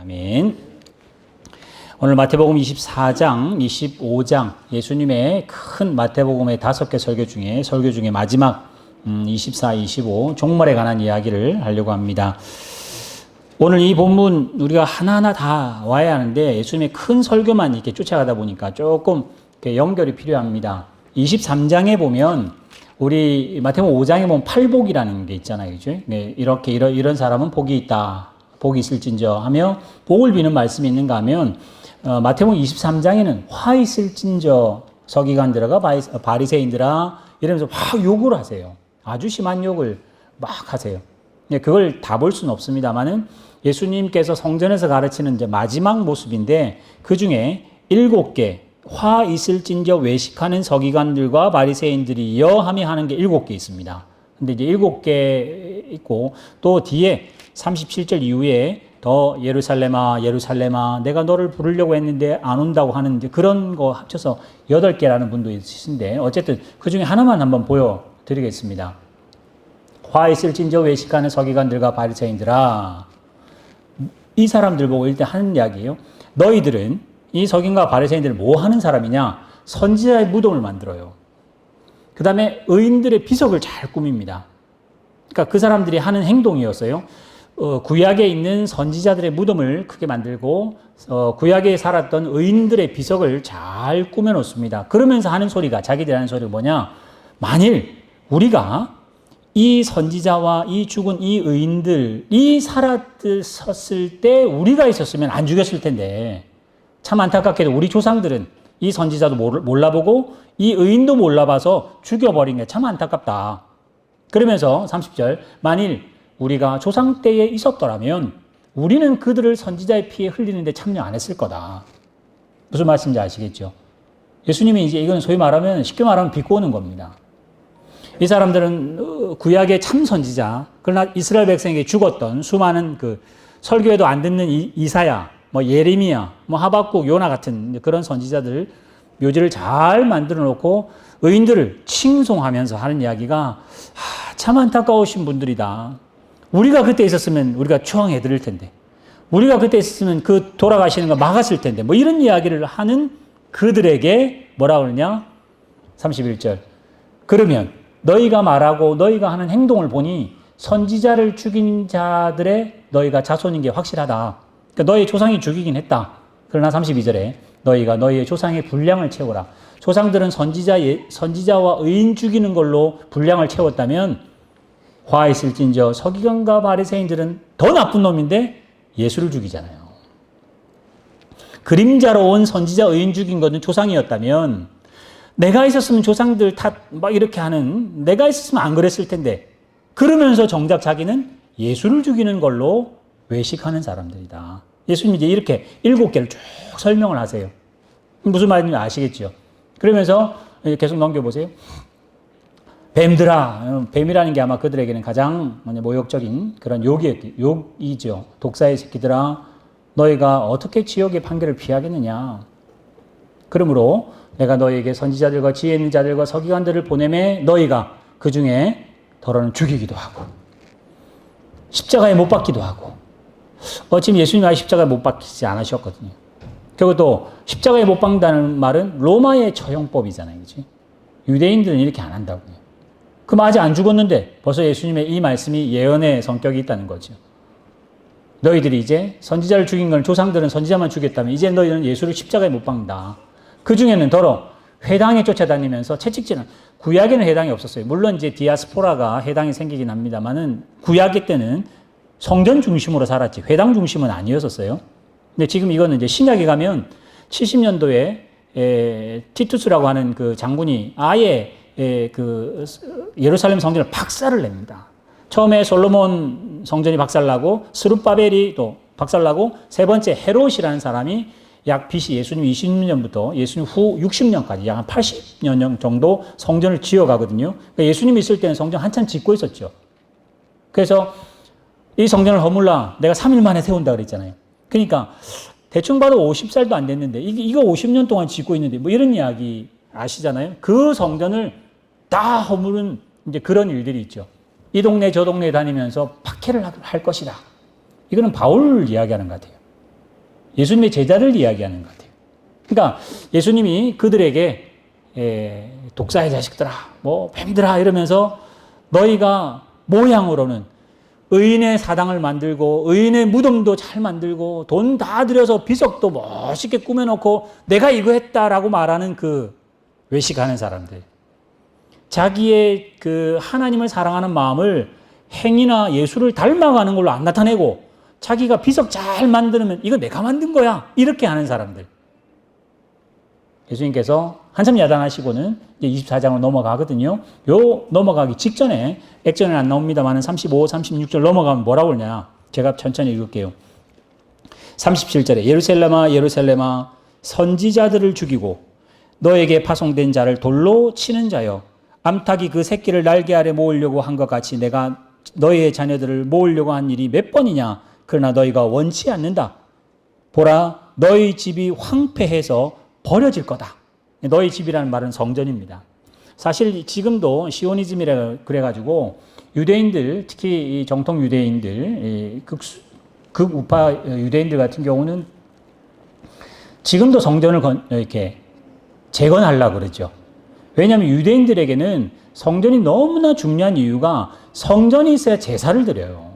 아멘. 오늘 마태복음 24장, 25장 예수님의 큰 마태복음의 5개 설교 중에 마지막 24, 25 종말에 관한 이야기를 하려고 합니다. 오늘 이 본문 우리가 하나하나 다 와야 하는데 예수님의 큰 설교만 이렇게 쫓아가다 보니까 조금 연결이 필요합니다. 23장에 보면 우리 마태복음 5장에 보면 팔복이라는 게 있잖아요. 그죠? 네, 이런 사람은 복이 있다. 복이 있을진저 하며 복을 비는 말씀이 있는가 하면 마태복음 23장에는 화 있을진저 서기관들아 바리새인들아 이러면서 막 욕을 하세요. 아주 심한 욕을 막 하세요. 그걸 다 볼 수는 없습니다만은 예수님께서 성전에서 가르치는 이제 마지막 모습인데 그 중에 7개 화 있을진저 외식하는 서기관들과 바리새인들이여 하며 하는 게 7개 있습니다. 근데 이제 7개 있고 또 뒤에 37절 이후에 더 예루살렘아 예루살렘아 내가 너를 부르려고 했는데 안 온다고 하는 그런 거 합쳐서 8개라는 분도 있으신데 어쨌든 그 중에 하나만 한번 보여드리겠습니다. 화 있을진저 외식하는 서기관들과 바리새인들아, 이 사람들 보고 일단 하는 이야기예요. 너희들은 이 서기관과 바리새인들은 뭐 하는 사람이냐? 선지자의 무덤을 만들어요. 그 다음에 의인들의 비석을 잘 꾸밉니다. 그러니까 그 사람들이 하는 행동이었어요. 구약에 있는 선지자들의 무덤을 크게 만들고 구약에 살았던 의인들의 비석을 잘 꾸며놓습니다. 그러면서 하는 소리가 자기들이 하는 소리가 뭐냐? 만일 우리가 이 선지자와 이 죽은 이 의인들이 살았을 때 우리가 있었으면 안 죽였을 텐데 참 안타깝게도 우리 조상들은 이 선지자도 몰라보고 이 의인도 몰라봐서 죽여버린 게 참 안타깝다. 그러면서 30절 만일 우리가 조상 때에 있었더라면 우리는 그들을 선지자의 피에 흘리는데 참여 안 했을 거다. 무슨 말씀인지 아시겠죠? 예수님이 이제 이건 소위 말하면 쉽게 말하면 비꼬는 겁니다. 이 사람들은 구약의 참 선지자, 그러나 이스라엘 백성에게 죽었던 수많은 그 설교에도 안 듣는 이사야, 뭐 예레미야, 뭐 하박국, 요나 같은 그런 선지자들 묘지를 잘 만들어 놓고 의인들을 칭송하면서 하는 이야기가 참 안타까우신 분들이다. 우리가 그때 있었으면 우리가 추앙해 드릴 텐데, 우리가 그때 있었으면 그 돌아가시는 거 막았을 텐데, 뭐 이런 이야기를 하는 그들에게 뭐라고 그러냐? 31절. 그러면 너희가 말하고 너희가 하는 행동을 보니 선지자를 죽인 자들의 너희가 자손인 게 확실하다. 그러니까 너희 조상이 죽이긴 했다. 그러나 32절에 너희가 너희의 조상의 분량을 채워라. 조상들은 선지자와 의인 죽이는 걸로 분량을 채웠다면 화 있을진저 서기관과 바리새인들은 더 나쁜 놈인데 예수를 죽이잖아요. 그림자로 온 선지자 의인 죽인 것은 조상이었다면 내가 있었으면 조상들 탓 막 이렇게 하는 내가 있었으면 안 그랬을 텐데 그러면서 정작 자기는 예수를 죽이는 걸로 외식하는 사람들이다. 예수님이 이제 이렇게 7개를 쭉 설명을 하세요. 무슨 말인지 아시겠죠? 그러면서 계속 넘겨보세요. 뱀들아, 뱀이라는 게 아마 그들에게는 가장 모욕적인 그런 욕이죠. 독사의 새끼들아, 너희가 어떻게 지옥의 판결을 피하겠느냐? 그러므로 내가 너희에게 선지자들과 지혜 있는 자들과 서기관들을 보내매 너희가 그 중에 더러는 죽이기도 하고 십자가에 못 박기도 하고 지금 예수님이 아예 십자가에 못 박히지 않으셨거든요. 그리고 또 십자가에 못 박는다는 말은 로마의 처형법이잖아요. 그치? 유대인들은 이렇게 안 한다고요. 그럼 아직 안 죽었는데 벌써 예수님의 이 말씀이 예언의 성격이 있다는 거죠. 너희들이 이제 선지자를 죽인 건 조상들은 선지자만 죽였다면 이제 너희는 예수를 십자가에 못 박는다. 그 중에는 더러 회당에 쫓아다니면서 채찍질은 구약에는 해당이 없었어요. 물론 이제 디아스포라가 해당이 생기긴 합니다만은 구약 때는 성전 중심으로 살았지 회당 중심은 아니었었어요. 근데 지금 이거는 이제 신약에 가면 70년도에 티투스라고 하는 그 장군이 아예 그 예루살렘 성전을 박살을 냅니다. 처음에 솔로몬 성전이 박살나고 스룹바벨이 또 박살나고 세 번째 헤롯이라는 사람이 약 BC 예수님 20년부터 예수님 후 60년까지 약 한 80여 년 정도 성전을 지어가거든요. 그러니까 예수님이 있을 때는 성전 한참 짓고 있었죠. 그래서 이 성전을 허물라 내가 3일 만에 세운다 그랬잖아요. 그러니까 대충 봐도 50살도 안 됐는데 이거 50년 동안 짓고 있는데 뭐 이런 이야기 아시잖아요. 그 성전을 다 허무는 이제 그런 일들이 있죠. 이 동네 저 동네 다니면서 박해를 할 것이다. 이거는 바울 이야기하는 것 같아요. 예수님의 제자를 이야기하는 것 같아요. 그러니까 예수님이 그들에게 독사의 자식들아, 뭐 뱀들아 이러면서 너희가 모양으로는 의인의 사당을 만들고 의인의 무덤도 잘 만들고 돈 다 들여서 비석도 멋있게 꾸며놓고 내가 이거 했다라고 말하는 그 외식하는 사람들. 자기의 그 하나님을 사랑하는 마음을 행위나 예술을 닮아가는 걸로 안 나타내고 자기가 비석 잘 만드는 이거 내가 만든 거야 이렇게 하는 사람들. 예수님께서 한참 야단하시고는 이제 24장으로 넘어가거든요. 요 넘어가기 직전에 액션은 안 나옵니다만 35, 36절 넘어가면 뭐라고 그러냐. 제가 천천히 읽을게요. 37절에 예루살렘아 예루살렘아 선지자들을 죽이고 너에게 파송된 자를 돌로 치는 자여 암탉이 그 새끼를 날개 아래 모으려고 한 것 같이 내가 너희의 자녀들을 모으려고 한 일이 몇 번이냐. 그러나 너희가 원치 않는다. 보라 너희 집이 황폐해서 버려질 거다. 너희 집이라는 말은 성전입니다. 사실 지금도 시오니즘이라 그래가지고 유대인들 특히 정통 유대인들 극우파 유대인들 같은 경우는 지금도 성전을 이렇게 재건하려고 그러죠. 왜냐하면 유대인들에게는 성전이 너무나 중요한 이유가 성전이 있어야 제사를 드려요.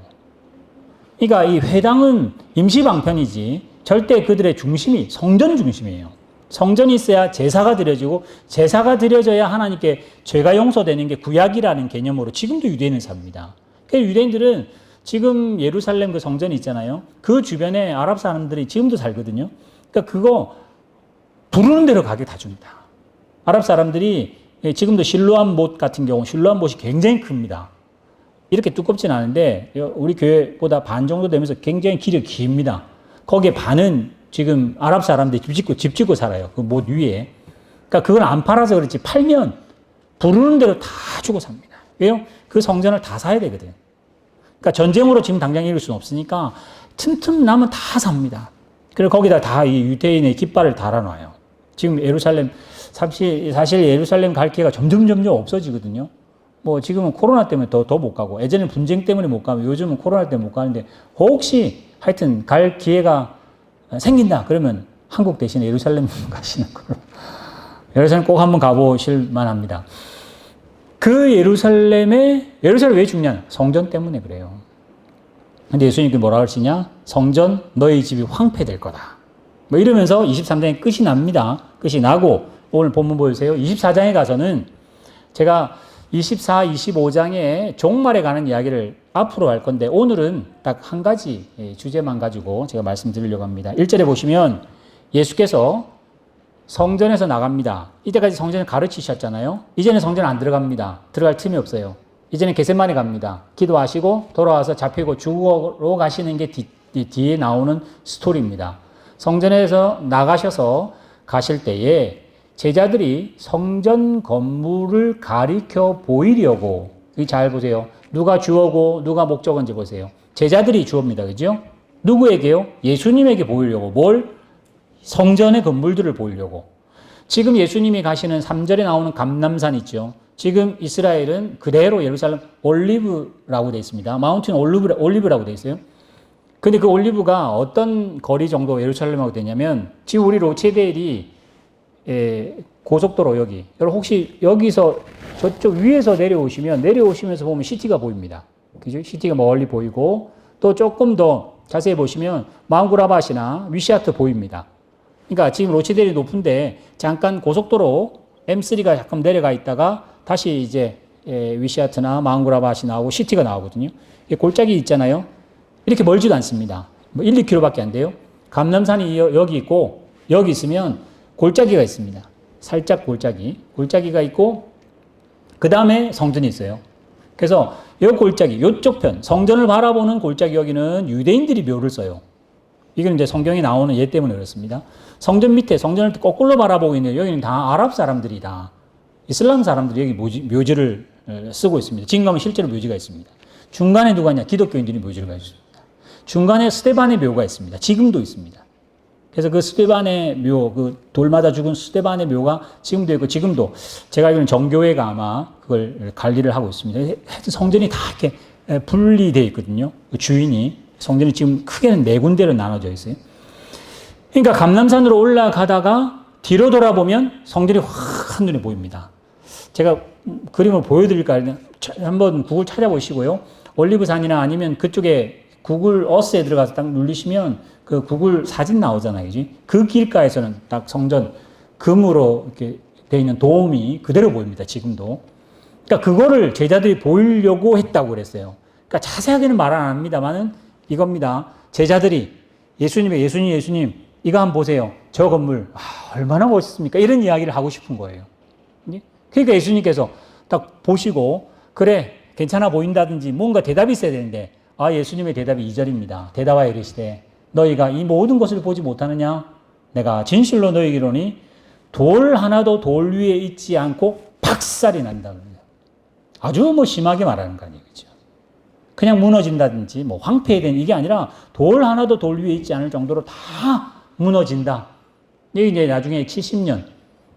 그러니까 이 회당은 임시방편이지 절대 그들의 중심이 성전 중심이에요. 성전이 있어야 제사가 드려지고 제사가 드려져야 하나님께 죄가 용서되는 게 구약이라는 개념으로 지금도 유대인은 삽니다. 그래서 유대인들은 지금 예루살렘 그 성전이 있잖아요. 그 주변에 아랍 사람들이 지금도 살거든요. 그러니까 그거 부르는 대로 가게 다 줍니다. 아랍 사람들이 지금도 실로암 못 같은 경우 실로암 못이 굉장히 큽니다. 이렇게 두껍진 않은데 우리 교회보다 반 정도 되면서 굉장히 길이 깁니다. 거기에 반은 지금 아랍 사람들이 집 짓고 살아요. 그 못 위에. 그러니까 그건 안 팔아서 그렇지 팔면 부르는 대로 다 주고 삽니다. 왜요? 그 성전을 다 사야 되거든. 그러니까 전쟁으로 지금 당장 이룰 수는 없으니까 틈틈 나면 다 삽니다. 그리고 거기다 다 이 유대인의 깃발을 달아놔요. 지금 예루살렘 사실 예루살렘 갈 기회가 점점 없어지거든요. 뭐 지금은 코로나 때문에 더 못 가고 예전에는 분쟁 때문에 못 가고 요즘은 코로나 때문에 못 가는데 혹시 하여튼 갈 기회가 생긴다 그러면 한국 대신에 예루살렘 가시는 걸로. 예루살렘 꼭 한번 가보실 만합니다. 그 예루살렘 왜 중요하냐? 성전 때문에 그래요. 근데 예수님께 뭐라 하시냐? 성전 너희 집이 황폐될 거다. 뭐 이러면서 23장에 끝이 납니다. 끝이 나고 오늘 본문 보여주세요. 24장에 가서는 제가 24, 25장에 종말에 관한 이야기를 앞으로 할 건데 오늘은 딱 한 가지 주제만 가지고 제가 말씀드리려고 합니다. 1절에 보시면 예수께서 성전에서 나갑니다. 이때까지 성전을 가르치셨잖아요. 이제는 성전 안 들어갑니다. 들어갈 틈이 없어요. 이제는 겟세마네 갑니다. 기도하시고 돌아와서 잡히고 죽으러 가시는 게 뒤에 나오는 스토리입니다. 성전에서 나가셔서 가실 때에 제자들이 성전 건물을 가리켜 보이려고, 잘 보세요. 누가 주어고 누가 목적인지 보세요. 제자들이 주어입니다. 그죠? 누구에게요? 예수님에게 보이려고. 뭘? 성전의 건물들을 보이려고. 지금 예수님이 가시는 3절에 나오는 감람산 있죠. 지금 이스라엘은 그대로 예루살렘 올리브라고 되어 있습니다. 마운틴 올리브라고 되어 있어요. 근데 그 올리브가 어떤 거리 정도 예루살렘하고 되냐면 지금 우리 로체델이 고속도로 여기. 여러분 혹시 여기서 저쪽 위에서 내려오시면서 보면 시티가 보입니다. 그죠? 시티가 멀리 보이고 또 조금 더 자세히 보시면 마운구라밭이나 위시아트 보입니다. 그러니까 지금 로체델이 높은데 잠깐 고속도로 M3가 잠깐 내려가 있다가 다시 이제 위시아트나 마운구라밭이 나오고 시티가 나오거든요. 골짜기 있잖아요. 이렇게 멀지도 않습니다. 뭐 1, 2km밖에 안 돼요. 감람산이 여기 있고 여기 있으면 골짜기가 있습니다. 살짝 골짜기가 있고 그 다음에 성전이 있어요. 그래서 이 골짜기, 이쪽 편 성전을 바라보는 골짜기 여기는 유대인들이 묘를 써요. 이건 이제 성경에 나오는 예 때문에 그렇습니다. 성전 밑에 성전을 거꾸로 바라보고 있는 여기는 다 아랍 사람들이다. 이슬람 사람들이 여기 묘지를 쓰고 있습니다. 지금 가면 실제로 묘지가 있습니다. 중간에 누가 있냐? 기독교인들이 묘지를 가지고 있습니다. 중간에 스데반의 묘가 있습니다. 지금도 있습니다. 그래서 그 스데반의 묘, 그 돌마다 죽은 스데반의 묘가 지금도 있고, 지금도 제가 알기로는 정교회가 아마 그걸 관리를 하고 있습니다. 성전이 다 이렇게 분리되어 있거든요. 그 주인이. 성전이 지금 크게는 4군데로 나눠져 있어요. 그러니까 감람산으로 올라가다가 뒤로 돌아보면 성전이 확 한눈에 보입니다. 제가 그림을 보여드릴까요? 한번 구글 찾아보시고요. 올리브산이나 아니면 그쪽에 구글 어스에 들어가서 딱 누르시면 그 구글 사진 나오잖아요. 그지? 그 길가에서는 딱 성전 금으로 이렇게 되어 있는 도움이 그대로 보입니다. 지금도. 그러니까 그거를 제자들이 보이려고 했다고 그랬어요. 그러니까 자세하게는 말 안 합니다만은 이겁니다. 제자들이 예수님, 이거 한번 보세요. 저 건물, 얼마나 멋있습니까? 이런 이야기를 하고 싶은 거예요. 그러니까 예수님께서 딱 보시고, 그래, 괜찮아 보인다든지 뭔가 대답이 있어야 되는데, 예수님의 대답이 2절입니다. 대답하여 이르시되, 너희가 이 모든 것을 보지 못하느냐? 내가 진실로 너희에게 이르노니 돌 하나도 돌 위에 있지 않고 박살이 난다. 아주 심하게 말하는 거 아니에요. 그렇죠? 그냥 무너진다든지 황폐된 이게 아니라 돌 하나도 돌 위에 있지 않을 정도로 다 무너진다. 이게 이제 나중에 70년,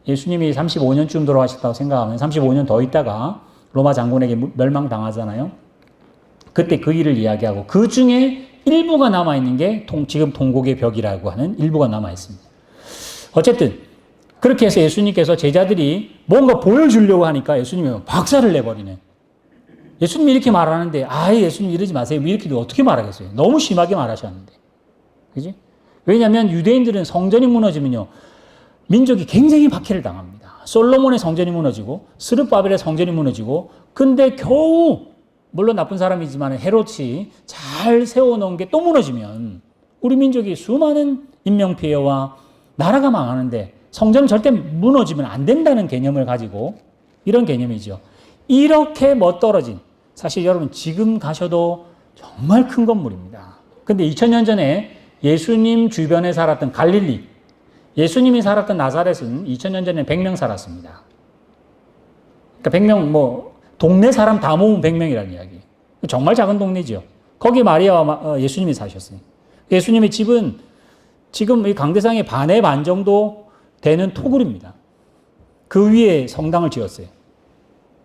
예수님이 35년쯤 돌아가셨다고 생각하면 35년 더 있다가 로마 장군에게 멸망당하잖아요. 그때 그 일을 이야기하고 그 중에 일부가 남아있는 게 지금 동국의 벽이라고 하는 일부가 남아있습니다. 어쨌든 그렇게 해서 예수님께서 제자들이 뭔가 보여주려고 하니까 예수님이 박살을 내버리네. 예수님이 이렇게 말하는데 예수님 이러지 마세요. 이렇게 어떻게 말하겠어요? 너무 심하게 말하셨는데. 그지? 왜냐하면 유대인들은 성전이 무너지면요. 민족이 굉장히 박해를 당합니다. 솔로몬의 성전이 무너지고 스룹바벨의 성전이 무너지고 근데 겨우 물론 나쁜 사람이지만 헤롯이 잘 세워놓은 게 또 무너지면 우리 민족이 수많은 인명피해와 나라가 망하는데 성전은 절대 무너지면 안 된다는 개념을 가지고 이런 개념이죠. 이렇게 멋떨어진 사실 여러분 지금 가셔도 정말 큰 건물입니다. 근데 2000년 전에 예수님 주변에 살았던 갈릴리, 예수님이 살았던 나사렛은 2000년 전에 100명 살았습니다. 그러니까 100명 동네 사람 다 모으면 100명이라는 이야기. 정말 작은 동네죠. 거기 마리아와 예수님이 사셨어요. 예수님의 집은 지금 이 강대상의 반의 반 정도 되는 토굴입니다. 그 위에 성당을 지었어요.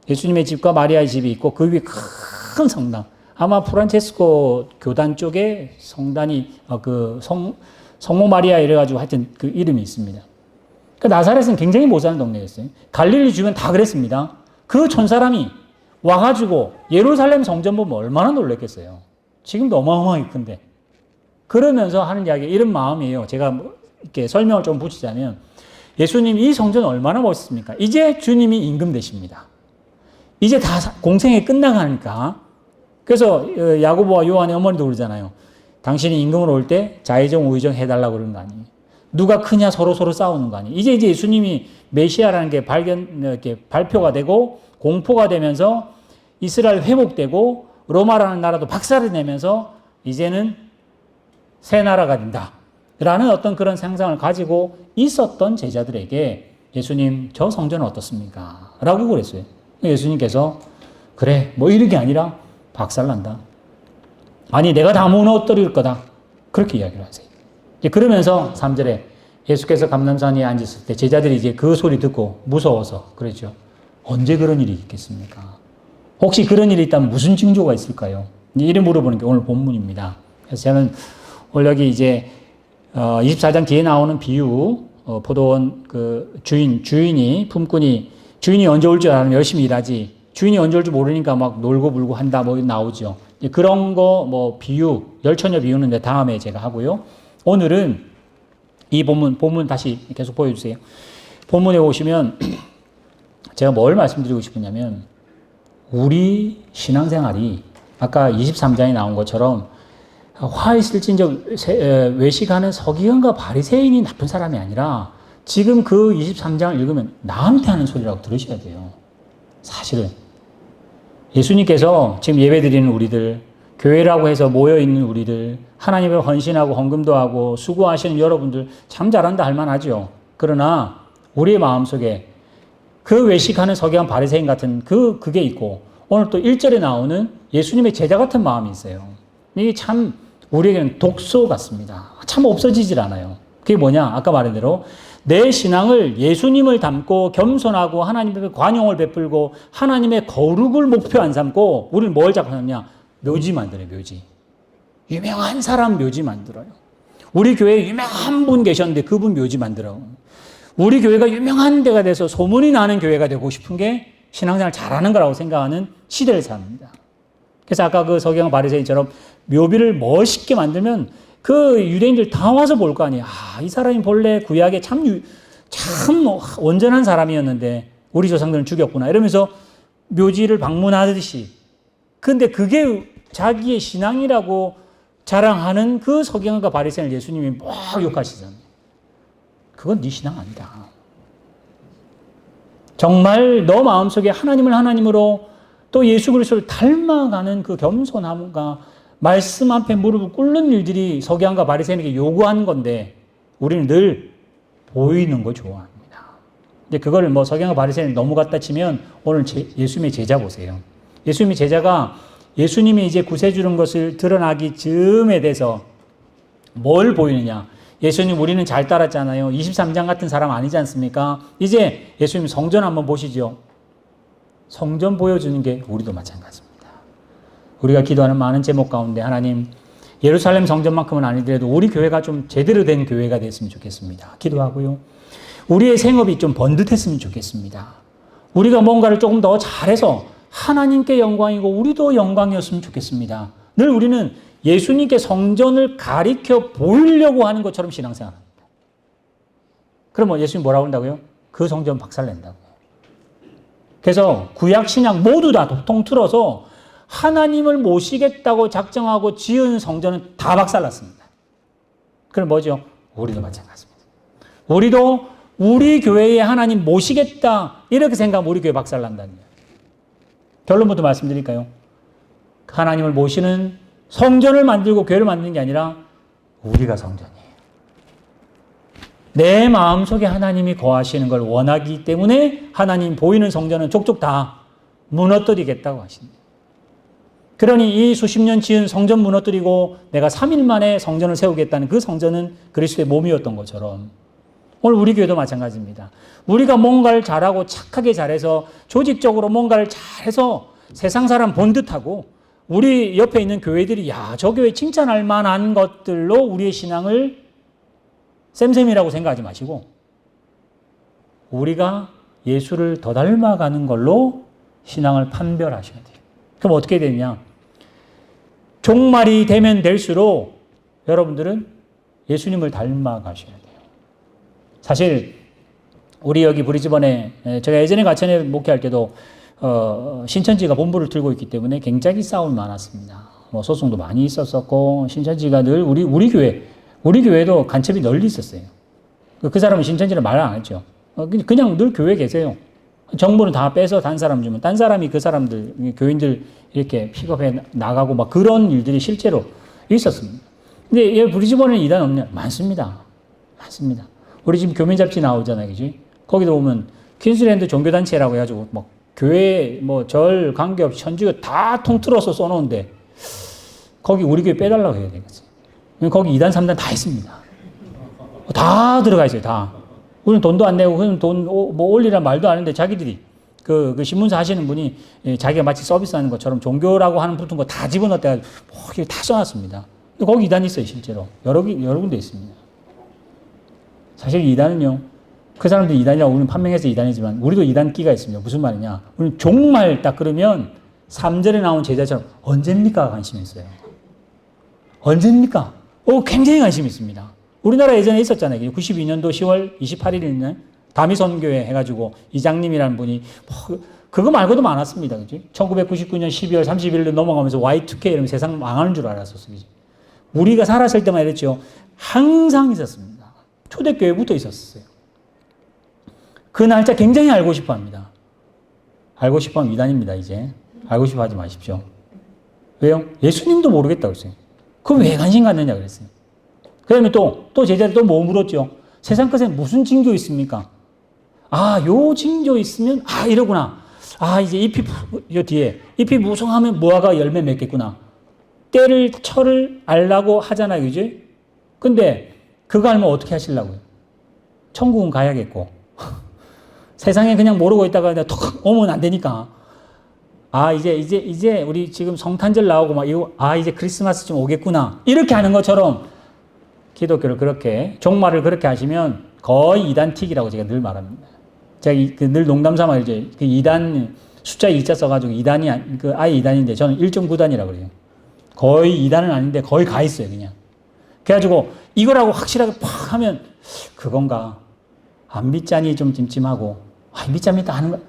예수님의 집과 마리아의 집이 있고 그 위에 큰 성당. 아마 프란체스코 교단 쪽에 성단이 성모 마리아 이래가지고 하여튼 그 이름이 있습니다. 그 나사렛은 굉장히 못 사는 동네였어요. 갈릴리 주변 다 그랬습니다. 그 천사람이 와가지고 예루살렘 성전 보면 얼마나 놀랐겠어요. 지금도 어마어마하게 큰데. 그러면서 하는 이야기 이런 마음이에요. 제가 이렇게 설명을 좀 붙이자면 예수님 이 성전 얼마나 멋있습니까? 이제 주님이 임금 되십니다. 이제 다 공생이 끝나가니까 그래서 야고보와 요한의 어머니도 그러잖아요. 당신이 임금으로 올 때 좌의정 우의정 해달라고 그러는 거 아니에요. 누가 크냐 서로 싸우는 거 아니에요. 이제 예수님이 메시아라는 게 이렇게 발표가 되고 공포가 되면서 이스라엘 회복되고 로마라는 나라도 박살을 내면서 이제는 새 나라가 된다. 라는 어떤 그런 상상을 가지고 있었던 제자들에게 예수님 저 성전은 어떻습니까? 라고 그랬어요. 예수님께서 그래 이런 게 아니라 박살난다. 아니 내가 다 무너뜨릴 거다. 그렇게 이야기를 하세요. 그러면서 3절에 예수께서 감람산 위에 앉으실 때 제자들이 이제 그 소리 듣고 무서워서 그랬죠. 언제 그런 일이 있겠습니까? 혹시 그런 일이 있다면 무슨 징조가 있을까요? 이래 물어보는 게 오늘 본문입니다. 그래서 저는 오늘 여기 이제 24장 뒤에 나오는 비유, 포도원 그 주인이 품꾼이 주인이 언제 올 줄 알면 열심히 일하지. 주인이 언제 올 줄 모르니까 막 놀고 불고 한다 나오죠. 그런 거 비유, 열처녀 비유는 다음에 제가 하고요. 오늘은 이 본문 다시 계속 보여주세요. 본문에 오시면 제가 뭘 말씀드리고 싶으냐면 우리 신앙생활이 아까 23장에 나온 것처럼 화이슬진적 외식하는 서기관과 바리새인이 나쁜 사람이 아니라 지금 그 23장을 읽으면 나한테 하는 소리라고 들으셔야 돼요. 사실은 예수님께서 지금 예배드리는 우리들, 교회라고 해서 모여있는 우리들, 하나님을 헌신하고 헌금도 하고 수고하시는 여러분들 참 잘한다 할 만하죠. 그러나 우리의 마음속에 그 외식하는 서기관 바리새인 같은 그게 있고 오늘 또 1절에 나오는 예수님의 제자 같은 마음이 있어요. 이게 참 우리에게는 독소 같습니다. 참 없어지질 않아요. 그게 뭐냐? 아까 말한 대로 내 신앙을 예수님을 닮고 겸손하고 하나님의 관용을 베풀고 하나님의 거룩을 목표 안 삼고 우리는 뭘 자꾸 하느냐? 묘지 만들어요. 묘지. 유명한 사람 묘지 만들어요. 우리 교회에 유명한 분 계셨는데 그분 묘지 만들어. 우리 교회가 유명한 데가 돼서 소문이 나는 교회가 되고 싶은 게 신앙생활 잘하는 거라고 생각하는 시대를 삽니다. 그래서 아까 그 서기관 바리새인처럼 묘비를 멋있게 만들면 그 유대인들 다 와서 볼 거 아니에요. 아, 이 사람이 본래 구약에 참 온전한 사람이었는데 우리 조상들은 죽였구나. 이러면서 묘지를 방문하듯이. 근데 그게 자기의 신앙이라고 자랑하는 그 서기관과 바리새인을 예수님이 막 욕하시잖아요. 그건 네 신앙 아니다. 정말 너 마음속에 하나님을 하나님으로 또 예수 그리스도를 닮아가는 그 겸손함과 말씀 앞에 무릎을 꿇는 일들이 서기관과 바리새인에게 요구하는 건데 우리는 늘 보이는 거 좋아합니다. 근데 그거를 뭐 서기관과 바리새인을 너무 갖다 치면 오늘 예수님의 제자 보세요. 예수님의 제자가 예수님이 이제 구세 주는 것을 드러나기 즈음에 대해서 뭘 보이느냐. 예수님 우리는 잘 따랐잖아요. 23장 같은 사람 아니지 않습니까? 이제 예수님 성전 한번 보시죠. 성전 보여주는 게 우리도 마찬가지입니다. 우리가 기도하는 많은 제목 가운데 하나님 예루살렘 성전만큼은 아니더라도 우리 교회가 좀 제대로 된 교회가 됐으면 좋겠습니다. 기도하고요. 우리의 생업이 좀 번듯했으면 좋겠습니다. 우리가 뭔가를 조금 더 잘해서 하나님께 영광이고 우리도 영광이었으면 좋겠습니다. 늘 우리는 예수님께 성전을 가리켜 보이려고 하는 것처럼 신앙생활합니다. 그럼 예수님 뭐라고 한다고요? 그 성전 박살낸다고. 그래서 구약 신약 모두 다 통틀어서 하나님을 모시겠다고 작정하고 지은 성전은 다 박살났습니다. 그럼 뭐죠? 우리도 마찬가지입니다. 우리도 우리 교회에 하나님 모시겠다 이렇게 생각하면 우리 교회 박살난다는 거예요. 결론부터 말씀드릴까요? 하나님을 모시는 성전을 만들고 교회를 만드는 게 아니라 우리가 성전이에요. 내 마음속에 하나님이 거하시는 걸 원하기 때문에 하나님 보이는 성전은 족족 다 무너뜨리겠다고 하십니다. 그러니 이 수십 년 지은 성전 무너뜨리고 내가 3일 만에 성전을 세우겠다는 그 성전은 그리스도의 몸이었던 것처럼 오늘 우리 교회도 마찬가지입니다. 우리가 뭔가를 잘하고 착하게 잘해서 조직적으로 뭔가를 잘해서 세상 사람 본 듯하고 우리 옆에 있는 교회들이 야, 저 교회 칭찬할 만한 것들로 우리의 신앙을 쌤쌤이라고 생각하지 마시고 우리가 예수를 더 닮아가는 걸로 신앙을 판별하셔야 돼요. 그럼 어떻게 되냐? 종말이 되면 될수록 여러분들은 예수님을 닮아가셔야 돼요. 사실 우리 여기 브리즈번에 제가 예전에 가천에 목회할 때도 신천지가 본부를 들고 있기 때문에 굉장히 싸움이 많았습니다. 뭐 소송도 많이 있었었고 신천지가 늘 우리 교회도 간첩이 널리 있었어요. 그 사람은 신천지를 말 안 했죠. 그냥 늘 교회에 계세요. 정보는 다 빼서 단 사람 주면 딴 사람이 그 사람들 교인들 이렇게 픽업해 나가고 막 그런 일들이 실제로 있었습니다. 근데 이 브리즈번에는 이단 없냐? 많습니다. 많습니다. 우리 지금 교민 잡지 나오잖아요, 그지? 거기도 보면 퀸즐랜드 종교단체라고 해가지고 뭐 교회 뭐 절 관계없이 천주교 다 통틀어서 써놓은데 거기 우리 교회 빼달라고 해야 되겠어요. 거기 2단, 3단 다 있습니다. 다 들어가 있어요, 다. 우리는 돈도 안 내고 그냥 돈 뭐 올리란 말도 안 하는데 자기들이 그 신문사 하시는 분이 자기가 마치 서비스하는 것처럼 종교라고 하는 붙은 거 다 집어넣었다가 다 써놨습니다. 거기 2단 있어요, 실제로. 여러 군데 있습니다. 사실 2단은요, 그 사람들이 2단이라고 우리는 판명해서 2단이지만 우리도 2단 끼가 있습니다. 무슨 말이냐? 우리는 종말 딱 그러면 3절에 나온 제자처럼 언제입니까? 관심이 있어요. 언제입니까? 굉장히 관심이 있습니다. 우리나라 예전에 있었잖아요. 92년도 10월 28일 날 다미선교회 해가지고 이장님이라는 분이 그거 말고도 많았습니다. 그지? 1999년 12월 30일 넘어가면서 Y2K 이러면 세상 망하는 줄 알았었어요. 그지? 우리가 살았을 때만 이랬죠. 항상 있었습니다. 초대교회부터 있었어요. 그 날짜 굉장히 알고 싶어 합니다. 알고 싶어 하면 이단입니다, 이제. 알고 싶어 하지 마십시오. 왜요? 예수님도 모르겠다고 했어요. 그럼 왜 관심 갖느냐 그랬어요. 그 다음에 또 제자들 또 뭐 물었죠? 세상 끝에 무슨 징조 있습니까? 요 징조 있으면, 이러구나. 이제 요 뒤에, 잎이 무성하면 무화과 열매 맺겠구나. 때를, 철을 알라고 하잖아요, 그지? 근데, 그거 알면 어떻게 하시려고요? 천국은 가야겠고. 세상에 그냥 모르고 있다가 톡 오면 안 되니까. 이제 우리 지금 성탄절 나오고 막 이제 크리스마스 좀 오겠구나. 이렇게 하는 것처럼 기독교를 그렇게, 종말을 그렇게 하시면 거의 이단틱이라고 제가 늘 말합니다. 제가 늘 농담 삼아 이제 그 2단, 숫자 2자 써가지고 2단이, 아예 2단인데 저는 1.9단이라고 그래요. 거의 2단은 아닌데 거의 가 있어요, 그냥. 그래가지고 이거라고 확실하게 팍 하면 그건가. 안 믿자니 좀 찜찜하고, 믿자 하는 거.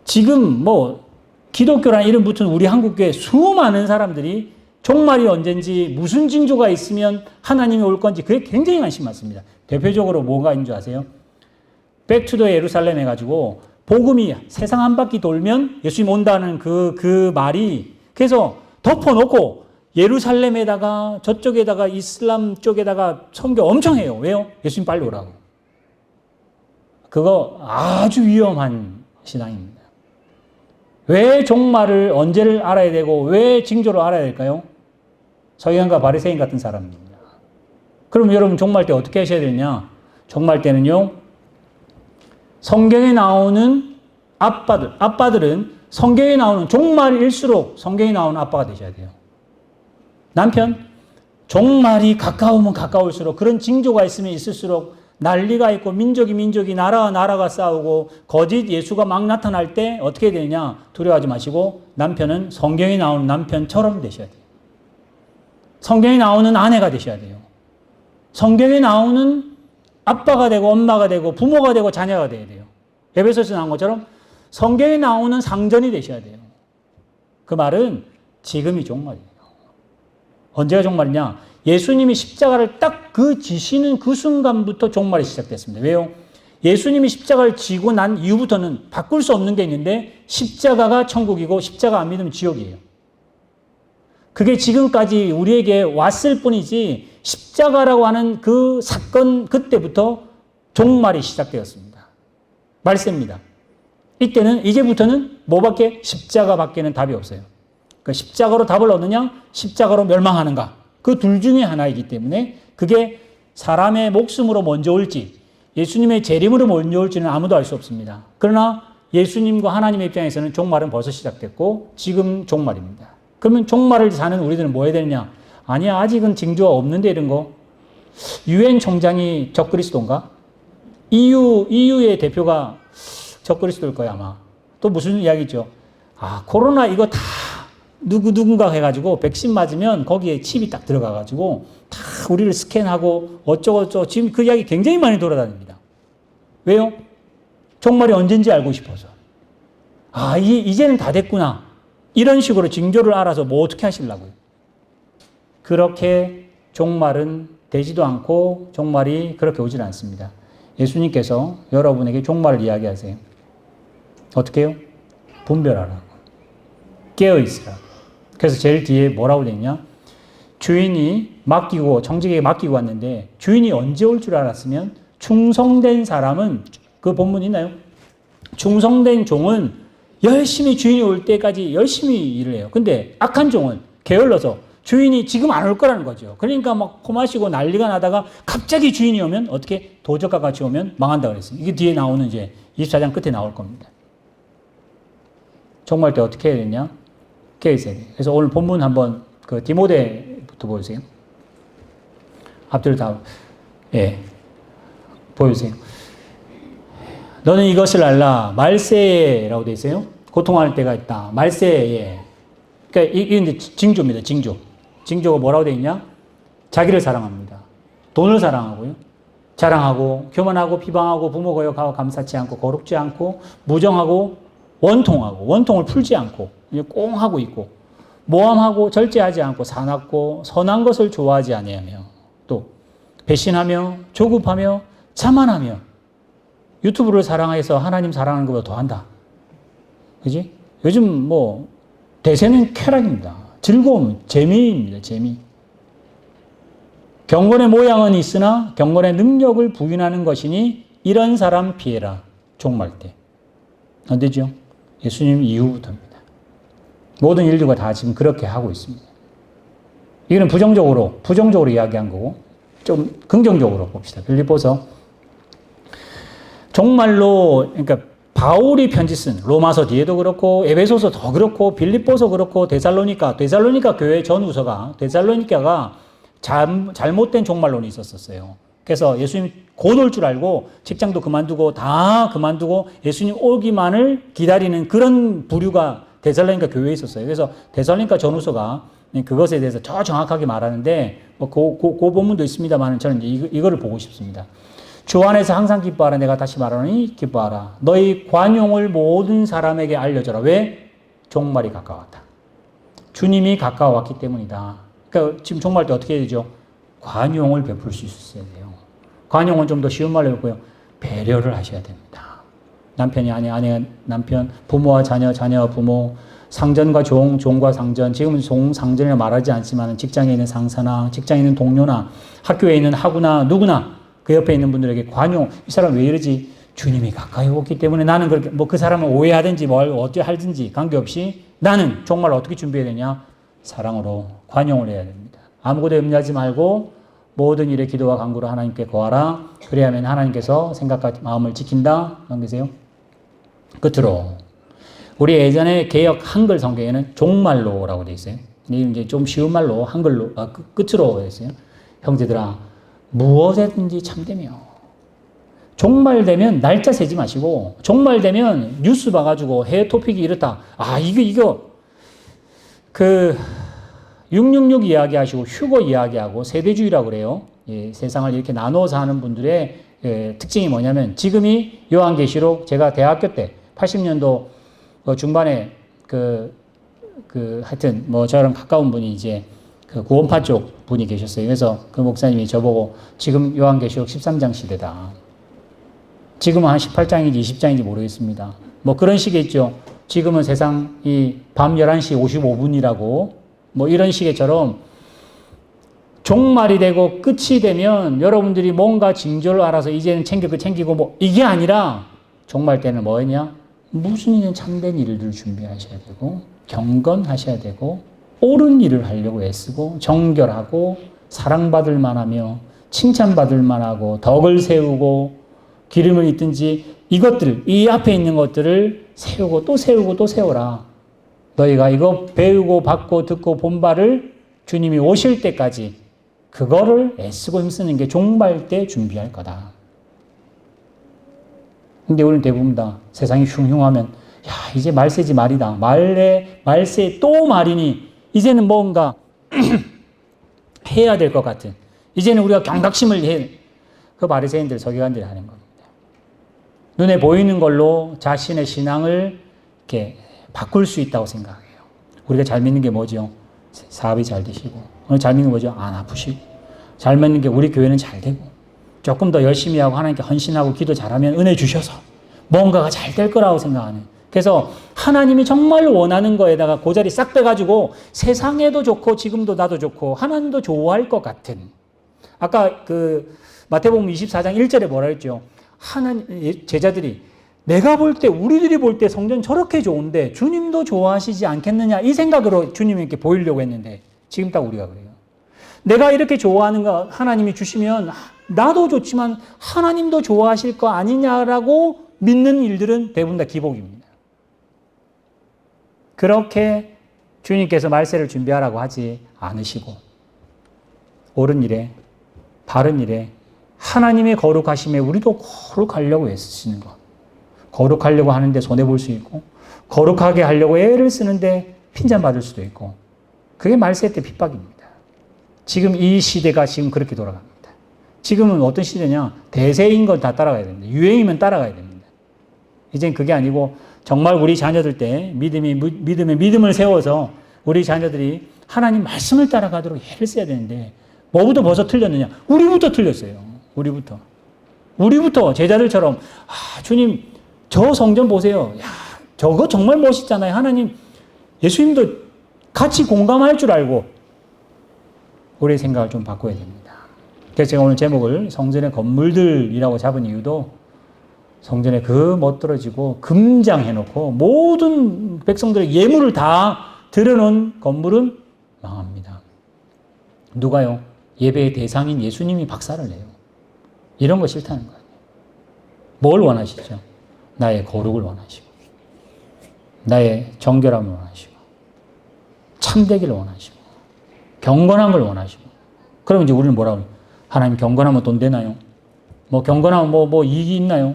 지금 뭐, 기독교라는 이름 붙은 우리 한국교회 수많은 사람들이 종말이 언젠지 무슨 징조가 있으면 하나님이 올 건지 그게 굉장히 관심 많습니다. 대표적으로 뭐가 있는 줄 아세요? 백투더 예루살렘 해가지고 복음이 세상 한 바퀴 돌면 예수님 온다는 그 말이 그래서 덮어놓고 예루살렘에다가 저쪽에다가 이슬람 쪽에다가 선교 엄청 해요. 왜요? 예수님 빨리 오라고. 그거 아주 위험한 신앙입니다. 왜 종말을 언제를 알아야 되고 왜 징조를 알아야 될까요? 서기관과 바리새인 같은 사람입니다. 그럼 여러분 종말 때 어떻게 하셔야 되냐? 종말 때는요. 성경에 나오는 아빠들은 성경에 나오는 종말일수록 성경에 나오는 아빠가 되셔야 돼요. 남편, 종말이 가까우면 가까울수록 그런 징조가 있으면 있을수록 난리가 있고 민족이 나라와 나라가 싸우고 거짓 예수가 막 나타날 때 어떻게 되느냐 두려워하지 마시고 남편은 성경에 나오는 남편처럼 되셔야 돼요. 성경에 나오는 아내가 되셔야 돼요. 성경에 나오는 아빠가 되고 엄마가 되고 부모가 되고 자녀가 돼야 돼요. 에베소서에 나온 것처럼 성경에 나오는 상전이 되셔야 돼요. 그 말은 지금이 종말이에요. 언제가 종말이냐? 예수님이 십자가를 딱 지시는 그 순간부터 종말이 시작됐습니다. 왜요? 예수님이 십자가를 지고 난 이후부터는 바꿀 수 없는 게 있는데 십자가가 천국이고 십자가 안 믿으면 지옥이에요. 그게 지금까지 우리에게 왔을 뿐이지 십자가라고 하는 그 사건 그때부터 종말이 시작되었습니다. 말세입니다. 이때는 이제부터는 뭐밖에 십자가밖에는 답이 없어요. 그러니까 십자가로 답을 얻느냐 십자가로 멸망하는가 그 둘 중에 하나이기 때문에 그게 사람의 목숨으로 먼저 올지 예수님의 재림으로 먼저 올지는 아무도 알 수 없습니다. 그러나 예수님과 하나님의 입장에서는 종말은 벌써 시작됐고 지금 종말입니다. 그러면 종말을 사는 우리들은 뭐 해야 되느냐? 아니야 아직은 징조가 없는데 이런 거. 유엔 총장이 적그리스도인가? EU의 대표가 적그리스도일 거야 아마. 또 무슨 이야기죠? 코로나 이거 다 누군가 해가지고 백신 맞으면 거기에 칩이 딱 들어가가지고 다 우리를 스캔하고 어쩌고저쩌고 지금 그 이야기 굉장히 많이 돌아다닙니다. 왜요? 종말이 언젠지 알고 싶어서. 이제는 다 됐구나. 이런 식으로 징조를 알아서 뭐 어떻게 하시려고요? 그렇게 종말은 되지도 않고 종말이 그렇게 오질 않습니다. 예수님께서 여러분에게 종말을 이야기하세요. 어떻게 해요? 분별하라고. 깨어있으라고. 그래서 제일 뒤에 뭐라고 되어 있냐? 주인이 정직에게 맡기고 왔는데 주인이 언제 올 줄 알았으면 충성된 사람은 그 본문 있나요? 충성된 종은 열심히 주인이 올 때까지 열심히 일을 해요. 근데 악한 종은 게을러서 주인이 지금 안 올 거라는 거죠. 그러니까 막 코 마시고 난리가 나다가 갑자기 주인이 오면 어떻게 도적과 같이 오면 망한다 그랬어요. 이게 뒤에 나오는 이제 24장 끝에 나올 겁니다. 종말 때 어떻게 해야 되냐? 깨어있어야 돼요. 그래서 오늘 본문 한번 그 디모데부터 보여주세요. 앞뒤로 다 보여주세요. 너는 이것을 알라. 말세에라고 되어 있어요. 고통할 때가 있다. 말세에. 그러니까 이게 징조입니다. 징조가 뭐라고 되어 있냐? 자기를 사랑합니다. 돈을 사랑하고요. 자랑하고 교만하고 비방하고 부모 거역하고 감사치 않고 거룩지 않고 무정하고 원통을 풀지 않고 꽁하고 있고 모함하고 절제하지 않고 사납고 선한 것을 좋아하지 아니하며 또 배신하며 조급하며 자만하며 유튜브를 사랑해서 하나님 사랑하는 것보다 더한다. 그지? 요즘 뭐 대세는 쾌락입니다. 즐거움, 재미입니다. 재미. 경건의 모양은 있으나 경건의 능력을 부인하는 것이니 이런 사람 피해라. 종말 때. 안 되죠? 예수님 이후부터입니다. 모든 인류가 다 지금 그렇게 하고 있습니다. 이거는 부정적으로 이야기한 거고 좀 긍정적으로 봅시다. 빌립보서 정말로 그러니까 바울이 편지 쓴 로마서 뒤에도 그렇고 에베소서 더 그렇고 빌립보서 그렇고 데살로니가 교회 전후서가 데살로니가가 잘못된 종말론이 있었어요. 그래서 예수님 곧 올 줄 알고 직장도 그만두고 다 그만두고 예수님 오기만을 기다리는 그런 부류가 데살로니가 교회에 있었어요. 그래서 데살로니가 전후서가 그것에 대해서 더 정확하게 말하는데 그 본문도 있습니다만 저는 이거를 보고 싶습니다. 주 안에서 항상 기뻐하라. 내가 다시 말하노니 기뻐하라. 너희 관용을 모든 사람에게 알려줘라. 왜? 종말이 가까웠다. 주님이 가까워왔기 때문이다. 그러니까 지금 종말 때 어떻게 해야 되죠? 관용을 베풀 수 있어야 돼요. 관용은 좀 더 쉬운 말로 해볼까요? 배려를 하셔야 됩니다. 남편이 아내, 아내가 남편, 부모와 자녀, 자녀와 부모, 상전과 종, 종과 상전. 지금은 종, 상전이라 말하지 않지만 직장에 있는 상사나 직장에 있는 동료나 학교에 있는 학우나 누구나 그 옆에 있는 분들에게 관용. 이 사람 왜 이러지? 주님이 가까이 오기 때문에 나는 그렇게 뭐 그 사람을 오해하든지 뭘 어떻게 하든지 관계없이 나는 정말 어떻게 준비해야 되냐? 사랑으로 관용을 해야 됩니다. 아무것도 염려하지 말고 모든 일에 기도와 간구로 하나님께 구하라. 그래야만 하나님께서 생각과 마음을 지킨다. 넘기세요. 끝으로 우리 예전에 개역 한글 성경에는 종말로라고 되어 있어요. 이제 좀 쉬운 말로 한글로 끝으로 되어 있어요. 형제들아 무엇이든지 참되며 종말되면 날짜 세지 마시고 종말되면 뉴스 봐가지고 해외 토픽이 이렇다. 이거 666 이야기하시고 휴거 이야기하고 세대주의라고 그래요. 예, 세상을 이렇게 나눠서 하는 분들의 특징이 뭐냐면 지금이 요한계시록 제가 대학교 때 80년도 중반에 하여튼 뭐 저랑 가까운 분이 이제 그 구원파 쪽 분이 계셨어요. 그래서 그 목사님이 저보고 지금 요한계시록 13장 시대다. 지금은 한 18장인지 20장인지 모르겠습니다. 뭐 그런 식이겠죠. 지금은 세상이 밤 11시 55분이라고 뭐 이런 식의처럼 종말이 되고 끝이 되면 여러분들이 뭔가 징조를 알아서 이제는 챙기고 뭐 이게 아니라 종말 때는 뭐였냐? 무슨 일은 참된 일을 준비하셔야 되고 경건하셔야 되고 옳은 일을 하려고 애쓰고 정결하고 사랑받을 만하며 칭찬받을 만하고 덕을 세우고 기름을 잇든지 이것들 이 앞에 있는 것들을 세우고 또 세우고 또 세워라. 너희가 이거 배우고 받고 듣고 본 바를 주님이 오실 때까지 그거를 애쓰고 힘쓰는 게 종말 때 준비할 거다. 근데 우리는 대부분 다 세상이 흉흉하면 이제 말세지 말이다. 말세 또 말이니 이제는 뭔가 해야 될 것 같은 이제는 우리가 경각심을 해. 그 바리새인들 서기관들이 하는 겁니다. 눈에 보이는 걸로 자신의 신앙을 이렇게 바꿀 수 있다고 생각해요. 우리가 잘 믿는 게 뭐죠? 사업이 잘 되시고 오늘 잘 믿는 게 뭐죠? 안 아프시고 잘 믿는 게 우리 교회는 잘 되고 조금 더 열심히 하고 하나님께 헌신하고 기도 잘하면 은혜 주셔서 뭔가가 잘 될 거라고 생각하는. 그래서 하나님이 정말 원하는 거에다가 그 자리 싹 빼가지고 세상에도 좋고 지금도 나도 좋고 하나님도 좋아할 것 같은. 아까 마태복음 24장 1절에 뭐라 했죠? 제자들이 내가 볼 때 우리들이 볼 때 성전 저렇게 좋은데 주님도 좋아하시지 않겠느냐 이 생각으로 주님에게 보이려고 했는데 지금 딱 우리가 그래요. 내가 이렇게 좋아하는 거 하나님이 주시면 나도 좋지만 하나님도 좋아하실 거 아니냐라고 믿는 일들은 대부분 다 기복입니다. 그렇게 주님께서 말세를 준비하라고 하지 않으시고 옳은 일에 바른 일에 하나님의 거룩하심에 우리도 거룩하려고 애쓰시는 것. 거룩하려고 하는데 손해볼 수 있고 거룩하게 하려고 애를 쓰는데 핀잔받을 수도 있고 그게 말세 때 핍박입니다. 지금 이 시대가 지금 그렇게 돌아갑니다. 지금은 어떤 시대냐? 대세인 건 다 따라가야 됩니다. 유행이면 따라가야 됩니다. 이젠 그게 아니고 정말 우리 자녀들 때 믿음을 세워서 우리 자녀들이 하나님 말씀을 따라가도록 애를 써야 되는데 뭐부터 벌써 틀렸느냐? 우리부터 틀렸어요. 우리부터 제자들처럼 주님 저 성전 보세요. 저거 정말 멋있잖아요. 하나님 예수님도 같이 공감할 줄 알고 우리의 생각을 좀 바꿔야 됩니다. 그래서 제가 오늘 제목을 성전의 건물들이라고 잡은 이유도 성전에 멋들어지고 금장해놓고 모든 백성들의 예물을 다 들여놓은 건물은 망합니다. 누가요? 예배의 대상인 예수님이 박살을 내요. 이런 거 싫다는 거예요. 뭘 원하시죠? 나의 거룩을 원하시고 나의 정결함을 원하시고 참되기를 원하시고 경건한 걸 원하시고 그러면 이제 우리는 뭐라고 해요? 하나님 경건하면 돈 되나요? 뭐 경건하면 뭐 이익이 있나요?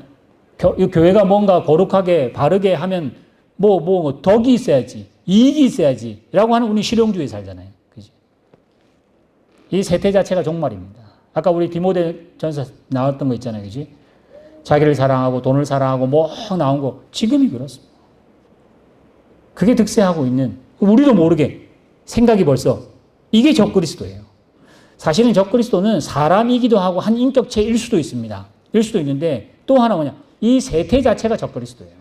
교회가 뭔가 거룩하게 바르게 하면 뭐 덕이 있어야지, 이익이 있어야지 라고 하는 우리 실용주의에 살잖아요. 그죠? 이 세태 자체가 종말입니다. 아까 우리 디모데전서 나왔던 거 있잖아요. 그지? 자기를 사랑하고 돈을 사랑하고 뭐 나온 거 지금이 그렇습니다. 그게 득세하고 있는, 우리도 모르게 생각이 벌써 이게 적그리스도예요. 사실은 적그리스도는 사람이기도 하고 한 인격체일 수도 있습니다. 일 수도 있는데 또 하나 뭐냐, 이 세태 자체가 적그리스도예요.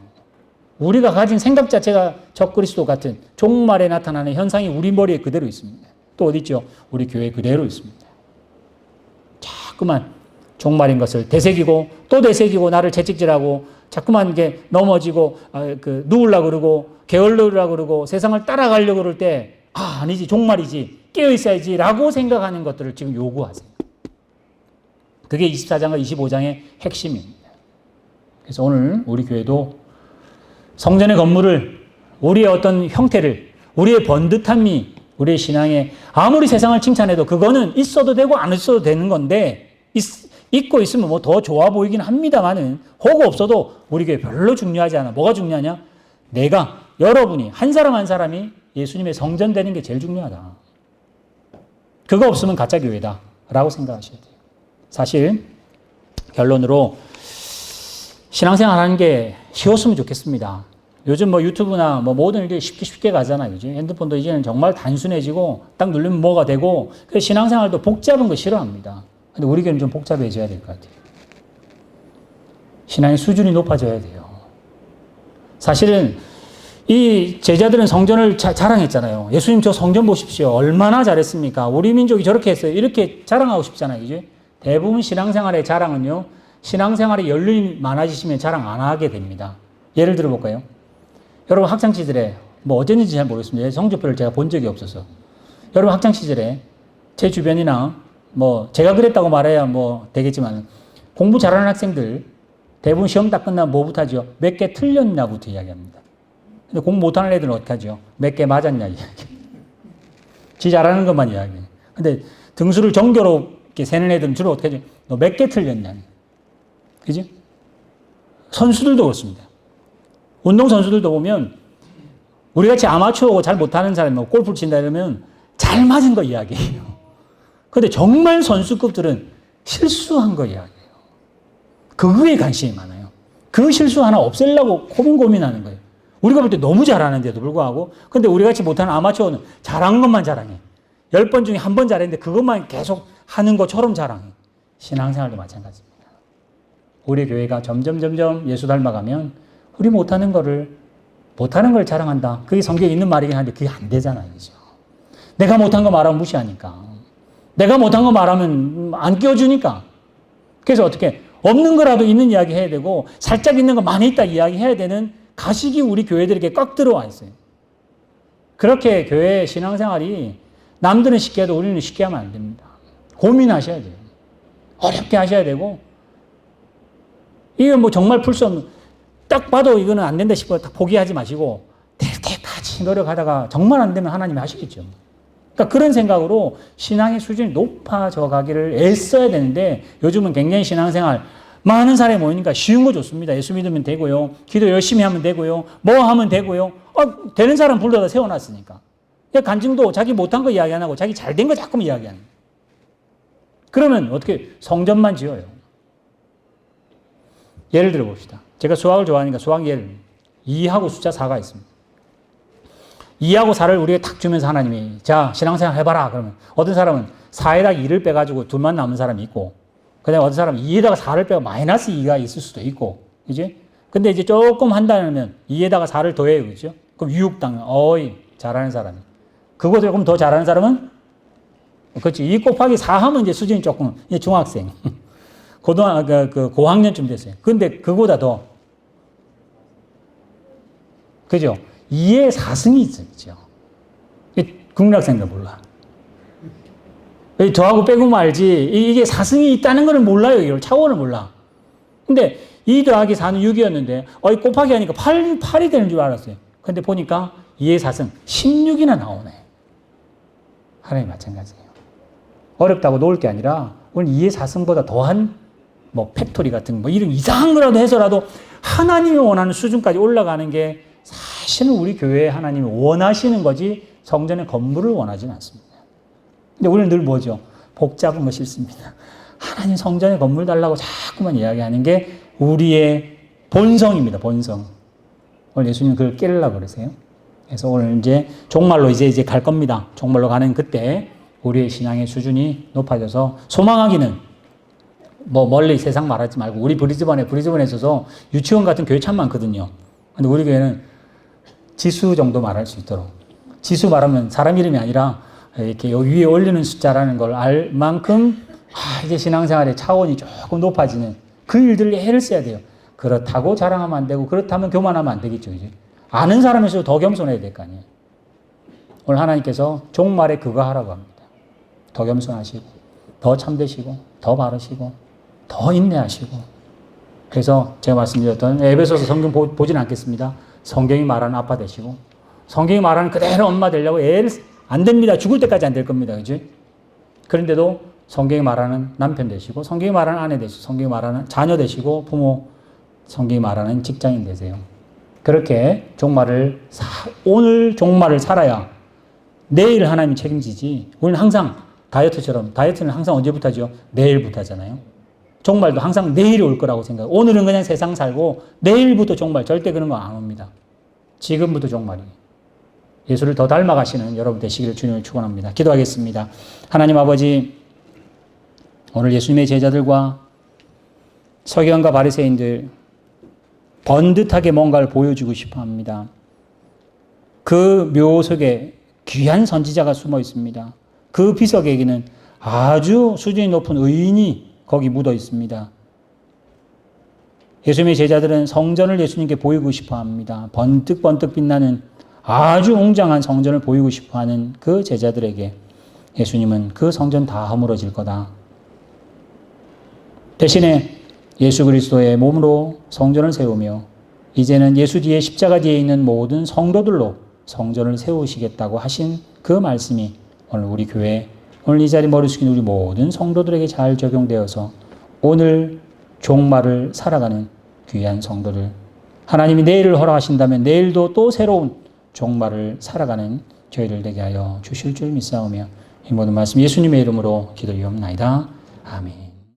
우리가 가진 생각 자체가 적그리스도 같은 종말에 나타나는 현상이 우리 머리에 그대로 있습니다. 또 어디 있죠? 우리 교회에 그대로 있습니다. 자꾸만 종말인 것을 되새기고 또 되새기고 나를 채찍질하고 자꾸만 이게 넘어지고 누우려고 그러고 게을르려고 그러고 세상을 따라가려고 그럴 때 아니지, 종말이지, 깨어있어야지 라고 생각하는 것들을 지금 요구하세요. 그게 24장과 25장의 핵심입니다. 그래서 오늘 우리 교회도 성전의 건물을, 우리의 어떤 형태를, 우리의 번듯함이 우리의 신앙에 아무리 세상을 칭찬해도 그거는 있어도 되고 안 있어도 되는 건데, 있고 있으면 뭐 더 좋아 보이긴 합니다만은 혹 없어도 우리 교회 별로 중요하지 않아. 뭐가 중요하냐? 내가, 여러분이 한 사람 한 사람이 예수님의 성전 되는 게 제일 중요하다. 그거 없으면 가짜 교회다 라고 생각하셔야 돼요. 사실 결론으로 신앙생활 하는 게 쉬웠으면 좋겠습니다. 요즘 뭐 유튜브나 뭐 모든 일이 쉽게 가잖아요. 그죠? 핸드폰도 이제는 정말 단순해지고 딱 누르면 뭐가 되고, 그래서 신앙생활도 복잡한 거 싫어합니다. 근데 우리 교회는 좀 복잡해져야 될 것 같아요. 신앙의 수준이 높아져야 돼요. 사실은 이 제자들은 성전을 자랑했잖아요. 예수님 저 성전 보십시오. 얼마나 잘했습니까? 우리 민족이 저렇게 했어요. 이렇게 자랑하고 싶잖아요. 그죠? 대부분 신앙생활의 자랑은요, 신앙생활에 연륜이 많아지시면 자랑 안 하게 됩니다. 예를 들어 볼까요? 여러분 학창시절에 뭐 어땠는지 잘 모르겠습니다. 성적표를 제가 본 적이 없어서. 여러분 학창시절에 제 주변이나 뭐 제가 그랬다고 말해야 뭐 되겠지만 공부 잘하는 학생들 대부분 시험 딱 끝나면 뭐부터 하죠? 몇 개 틀렸냐부터 이야기합니다. 근데 공부 못하는 애들은 어떻게 하죠? 몇 개 맞았냐 이야기. 지 잘하는 것만 이야기해요. 근데 등수를 정교롭게 세는 애들은 주로 어떻게 하죠? 너 몇 개 틀렸냐. 그죠? 선수들도 그렇습니다. 운동선수들도 보면 우리 같이 아마추어고 잘 못하는 사람이 뭐 골프를 친다 이러면 잘 맞은 거 이야기해요. 근데 정말 선수급들은 실수한 거 이야기해요. 그거에 관심이 많아요. 그 실수 하나 없애려고 고민하는 거예요. 우리가 볼 때 너무 잘하는데도 불구하고, 근데 우리 같이 못하는 아마추어는 잘한 것만 자랑해. 10번 중에 한 번 잘했는데 그것만 계속 하는 것처럼 자랑해. 신앙생활도 마찬가지입니다. 우리 교회가 점점 예수 닮아가면 우리 못하는 걸 자랑한다. 그게 성경에 있는 말이긴 한데 그게 안 되잖아요. 그죠? 내가 못한 거 말하면 무시하니까. 내가 못한 거 말하면 안 끼워주니까. 그래서 어떻게 없는 거라도 있는 이야기 해야 되고 살짝 있는 거 많이 있다 이야기 해야 되는 가식이 우리 교회들에게 꽉 들어와 있어요. 그렇게 교회 신앙생활이 남들은 쉽게 해도 우리는 쉽게 하면 안 됩니다. 고민하셔야 돼요. 어렵게 하셔야 되고, 이거 뭐 정말 풀 수 없는, 딱 봐도 이거는 안 된다 싶어 딱 포기하지 마시고 될 때까지 노력하다가 정말 안 되면 하나님이 하시겠죠. 그러니까 그런 생각으로 신앙의 수준이 높아져 가기를 애써야 되는데, 요즘은 굉장히 신앙생활 많은 사람이 모이니까 쉬운 거 좋습니다. 예수 믿으면 되고요. 기도 열심히 하면 되고요. 뭐 하면 되고요. 되는 사람 불러다 세워놨으니까. 간증도 자기 못한 거 이야기 안 하고 자기 잘된 거 자꾸 이야기하는 거예요. 그러면 어떻게 성전만 지어요. 예를 들어 봅시다. 제가 수학을 좋아하니까 수학 예를, 2하고 숫자 4가 있습니다. 2하고 4를 우리가 탁 주면서 하나님이 자 신앙생활 해봐라 그러면 어떤 사람은 4에다가 2를 빼가지고 둘만 남은 사람이 있고, 그 다음에 어떤 사람은 2에다가 4를 빼고 마이너스 2가 있을 수도 있고, 그지? 근데 이제 조금 한다면 2에다가 4를 더해요. 그죠? 그럼 유혹당, 잘하는 사람이. 그거 조금 더 잘하는 사람은? 그렇지. 2 곱하기 4 하면 이제 수준이 조금, 중학생. 고학년쯤 됐어요. 근데 그거보다 더. 그죠? 2의 4승이 있죠. 국민학생들 몰라. 더하고 빼고만 알지, 이게 4승이 있다는 걸 몰라요. 이걸 차원을 몰라. 근데 2 더하기 4는 6이었는데, 곱하기 하니까 8이 되는 줄 알았어요. 근데 보니까 2의 4승, 16이나 나오네. 하나님 마찬가지예요. 어렵다고 놓을 게 아니라 오늘 2의 4승보다 더한 뭐 팩토리 같은 뭐 이런 이상한 거라도 해서라도 하나님이 원하는 수준까지 올라가는 게 사실은 우리 교회에 하나님이 원하시는 거지 성전의 건물을 원하지는 않습니다. 근데 우리는 늘 뭐죠? 복잡한 거 싫습니다. 하나님 성전의 건물 달라고 자꾸만 이야기하는 게 우리의 본성입니다. 본성. 오늘 예수님 그걸 깨려고 그러세요. 그래서 오늘 이제 종말로 이제 갈 겁니다. 종말로 가는 그때 우리의 신앙의 수준이 높아져서 소망하기는 뭐 멀리 세상 말하지 말고 우리 브리즈번에 있어서 유치원 같은 교회 참 많거든요. 근데 우리 교회는 지수 정도 말할 수 있도록. 지수 말하면 사람 이름이 아니라 이렇게 여기 위에 올리는 숫자라는 걸 알 만큼 이제 신앙생활의 차원이 조금 높아지는 그 일들을 애를 써야 돼요. 그렇다고 자랑하면 안 되고 그렇다면 교만하면 안 되겠죠. 이제. 아는 사람에서도 더 겸손해야 될 거 아니에요. 오늘 하나님께서 종말에 그거 하라고 합니다. 더 겸손하시고 더 참되시고 더 바르시고 더 인내하시고. 그래서 제가 말씀드렸던 에베소서 성경 보지는 않겠습니다. 성경이 말하는 아빠 되시고 성경이 말하는 그대로 엄마 되려고 애를 안 됩니다. 죽을 때까지 안 될 겁니다. 그지? 그런데도 성경이 말하는 남편 되시고 성경이 말하는 아내 되시고 성경이 말하는 자녀 되시고 부모, 성경이 말하는 직장인 되세요. 그렇게 오늘 종말을 살아야 내일 하나님이 책임지지. 우리는 항상 다이어트처럼, 다이어트는 항상 언제부터 하죠? 내일부터 하잖아요. 종말도 항상 내일이 올 거라고 생각해요. 오늘은 그냥 세상 살고 내일부터 종말, 절대 그런 거 안 옵니다. 지금부터 종말이에요. 예수를 더 닮아가시는 여러분 되시기를 주님을 축원합니다. 기도하겠습니다. 하나님 아버지, 오늘 예수님의 제자들과 서기관과 바리새인들 번듯하게 뭔가를 보여주고 싶어 합니다. 그 묘 속에 귀한 선지자가 숨어 있습니다. 그 비석에게는 아주 수준이 높은 의인이 거기 묻어 있습니다. 예수님의 제자들은 성전을 예수님께 보이고 싶어 합니다. 번뜩번뜩 빛나는 아주 웅장한 성전을 보이고 싶어 하는 그 제자들에게 예수님은 그 성전 다 허물어질 거다. 대신에 예수 그리스도의 몸으로 성전을 세우며 이제는 예수 뒤에 십자가 뒤에 있는 모든 성도들로 성전을 세우시겠다고 하신 그 말씀이 오늘 우리 교회, 오늘 이 자리 머리 숙인 우리 모든 성도들에게 잘 적용되어서 오늘 종말을 살아가는 귀한 성도들, 하나님이 내일을 허락하신다면 내일도 또 새로운 종말을 살아가는 저희들 되게 하여 주실 줄 믿사오며 이 모든 말씀 예수님의 이름으로 기도리옵나이다. 아멘.